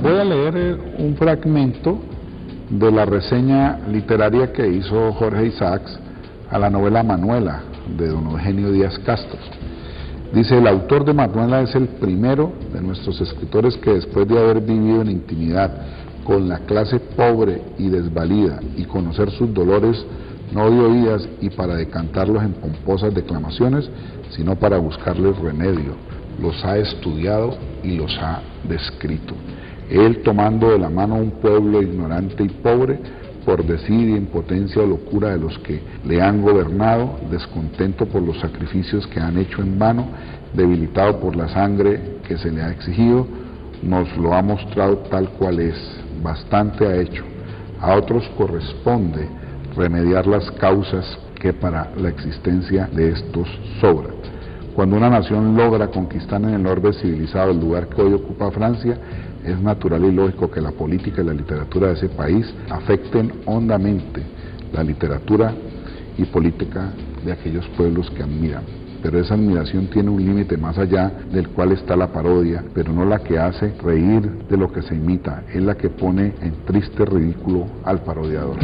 Voy a leer un fragmento de la reseña literaria que hizo Jorge Isaacs a la novela Manuela, de don Eugenio Díaz Castro. Dice: el autor de Manuela es el primero de nuestros escritores que, después de haber vivido en intimidad con la clase pobre y desvalida y conocer sus dolores no de oídas y para decantarlos en pomposas declamaciones, sino para buscarles remedio, los ha estudiado y los ha descrito. Él, tomando de la mano a un pueblo ignorante y pobre, por desidia, impotencia o locura de los que le han gobernado, descontento por los sacrificios que han hecho en vano, debilitado por la sangre que se le ha exigido, nos lo ha mostrado tal cual es, bastante ha hecho. A otros corresponde remediar las causas que para la existencia de estos sobran. Cuando una nación logra conquistar en el orbe civilizado el lugar que hoy ocupa Francia, es natural y lógico que la política y la literatura de ese país afecten hondamente la literatura y política de aquellos pueblos que admiran. Pero esa admiración tiene un límite más allá del cual está la parodia, pero no la que hace reír de lo que se imita, es la que pone en triste ridículo al parodiador.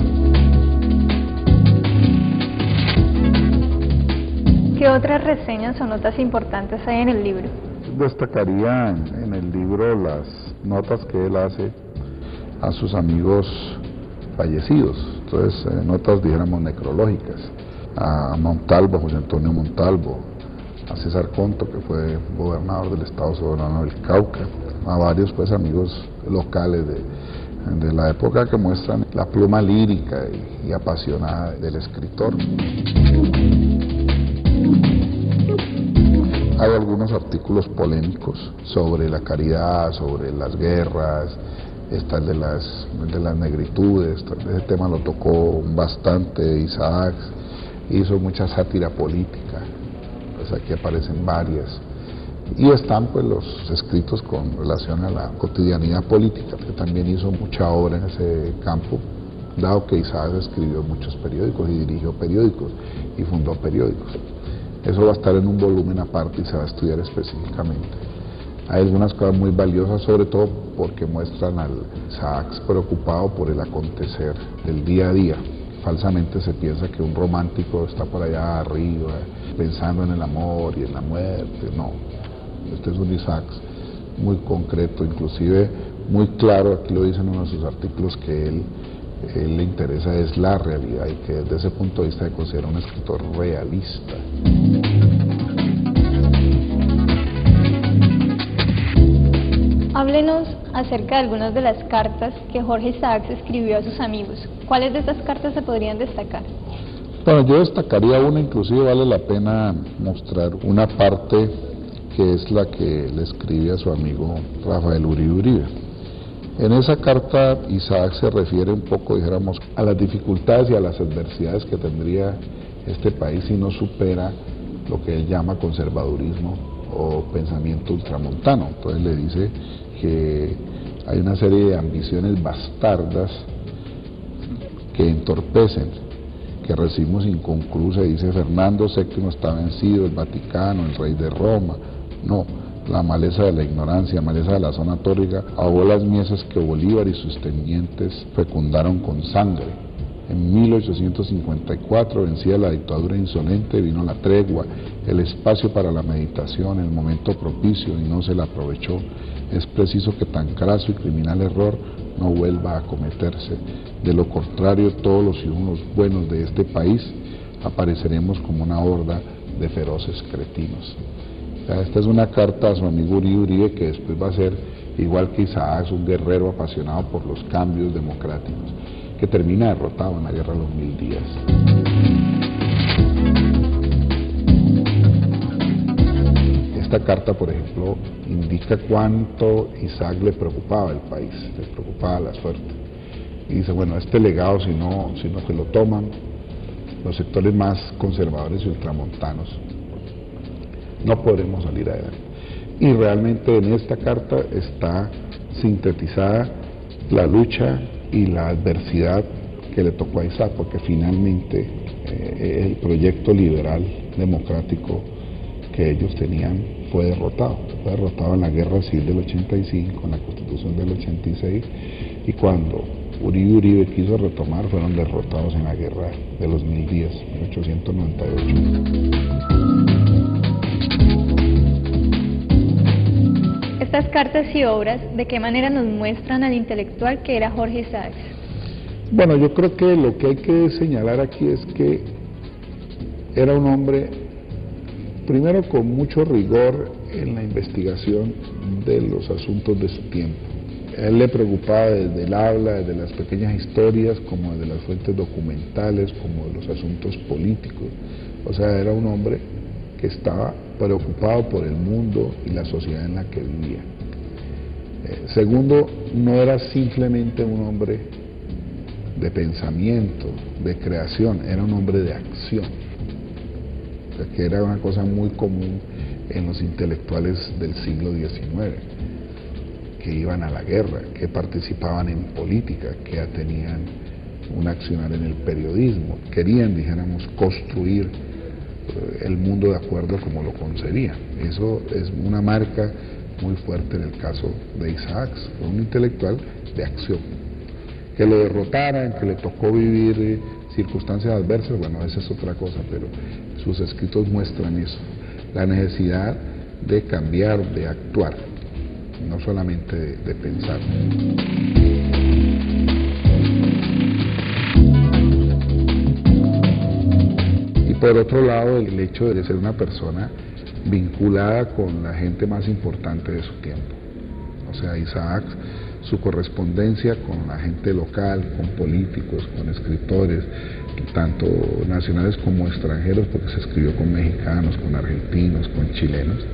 ¿Qué otras reseñas o notas importantes hay en el libro? Destacaría en el libro las notas que él hace a sus amigos fallecidos, entonces notas, dijéramos, necrológicas, a Montalvo, José Antonio Montalvo, a César Conto, que fue gobernador del Estado Soberano del Cauca, a varios pues amigos locales de la época que muestran la pluma lírica y apasionada del escritor. Hay algunos artículos polémicos sobre la caridad, sobre las guerras, está el de las negritudes, ese tema lo tocó bastante Isaacs, hizo mucha sátira política, pues aquí aparecen varias. Y están pues los escritos con relación a la cotidianidad política, que también hizo mucha obra en ese campo, dado que Isaacs escribió muchos periódicos y dirigió periódicos y fundó periódicos. Eso va a estar en un volumen aparte y se va a estudiar específicamente. Hay algunas cosas muy valiosas, sobre todo porque muestran al Isaacs preocupado por el acontecer del día a día. Falsamente se piensa que un romántico está por allá arriba, pensando en el amor y en la muerte. No, este es un Isaacs muy concreto, inclusive muy claro. Aquí lo dice en uno de sus artículos que él le interesa es la realidad y que desde ese punto de vista se considera un escritor realista. Háblenos acerca de algunas de las cartas que Jorge Isaacs escribió a sus amigos. ¿Cuáles de estas cartas se podrían destacar? Bueno, yo destacaría una, inclusive vale la pena mostrar una parte que es la que le escribe a su amigo Rafael Uribe Uribe. En esa carta Isaac se refiere un poco, dijéramos, a las dificultades y a las adversidades que tendría este país si no supera lo que él llama conservadurismo o pensamiento ultramontano. Entonces le dice que hay una serie de ambiciones bastardas que entorpecen, que recibimos inconclusa, y dice Fernando VII está vencido, el Vaticano, el rey de Roma. No, la maleza de la ignorancia, maleza de la zona tórrica, ahogó las mieses que Bolívar y sus tenientes fecundaron con sangre. En 1854, vencida la dictadura insolente, vino la tregua, el espacio para la meditación, el momento propicio, y no se la aprovechó. Es preciso que tan craso y criminal error no vuelva a cometerse. De lo contrario, todos los ciudadanos buenos de este país apareceremos como una horda de feroces cretinos. Esta es una carta a su amigo Uribe Uribe, que después va a ser, igual que Isaacs, un guerrero apasionado por los cambios democráticos, que termina derrotado en la Guerra de los 1000 días. Esta carta, por ejemplo, indica cuánto Isaac le preocupaba el país, le preocupaba la suerte. Y dice, bueno, este legado, si no que lo toman los sectores más conservadores y ultramontanos, no podremos salir adelante. Y realmente en esta carta está sintetizada la lucha y la adversidad que le tocó a Isaac, porque finalmente el proyecto liberal democrático que ellos tenían fue derrotado en la guerra civil del 85, en la constitución del 86, y cuando Uribe quiso retomar, fueron derrotados en la guerra de los 1000 días, 1898. Estas cartas y obras, ¿de qué manera nos muestran al intelectual que era Jorge Isaacs? Bueno, yo creo que lo que hay que señalar aquí es que era un hombre, primero, con mucho rigor en la investigación de los asuntos de su tiempo. A él le preocupaba desde el habla, desde las pequeñas historias, como desde las fuentes documentales, como de los asuntos políticos. O sea, era un hombre que estaba preocupado por el mundo y la sociedad en la que vivía. Segundo, no era simplemente un hombre de pensamiento, de creación, era un hombre de acción. O sea, que era una cosa muy común en los intelectuales del siglo XIX, que iban a la guerra, que participaban en política, que ya tenían un accionar en el periodismo, querían, dijéramos, construir el mundo de acuerdo como lo concebían. Eso es una marca muy fuerte en el caso de Isaacs, un intelectual de acción. Que lo derrotaran, que le tocó vivir circunstancias adversas, bueno, esa es otra cosa, pero sus escritos muestran eso, la necesidad de cambiar, de actuar, no solamente de pensar. Y por otro lado, el hecho de ser una persona vinculada con la gente más importante de su tiempo. O sea, Isaacs, su correspondencia con la gente local, con políticos, con escritores, tanto nacionales como extranjeros, porque se escribió con mexicanos, con argentinos, con chilenos,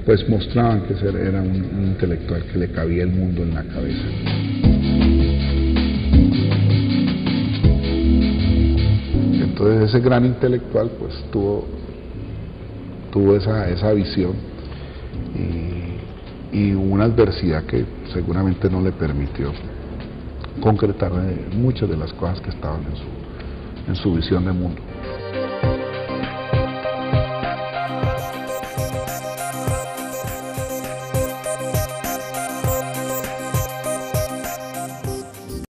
pues mostraban que era un intelectual que le cabía el mundo en la cabeza. Entonces ese gran intelectual pues tuvo esa visión y una adversidad que seguramente no le permitió concretar muchas de las cosas que estaban en su visión de mundo.